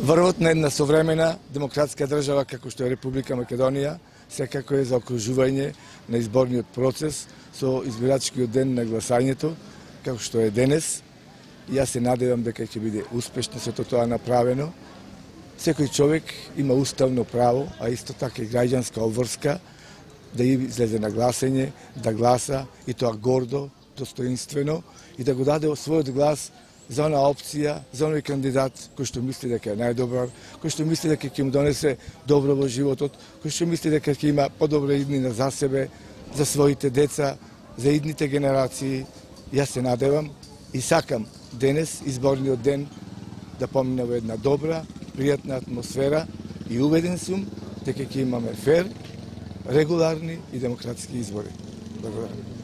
Врвот на една современа демократска држава како што е Република Македонија секако е заокружување на изборниот процес со избирачкиот ден на гласањето, како што е денес. Јас се надевам дека ќе биде успешно сето тоа направено. Секој човек има уставно право, а исто така и граѓанска обврска да излезе на гласање, да гласа и тоа гордо, достоинствено и да го даде својот глас за она опција, за оној кандидат кој што мисли дека е најдобар, кој што мисли дека ќе му донесе добро во животот, кој што мисли дека ќе има подобра иднина за себе, за своите деца, за идните генерации. Јас се надевам и сакам денес, изборниот ден, да помине во една добра, пријатна атмосфера и убеден сум дека ќе имаме фер, регуларни и демократски избори. Благодарам.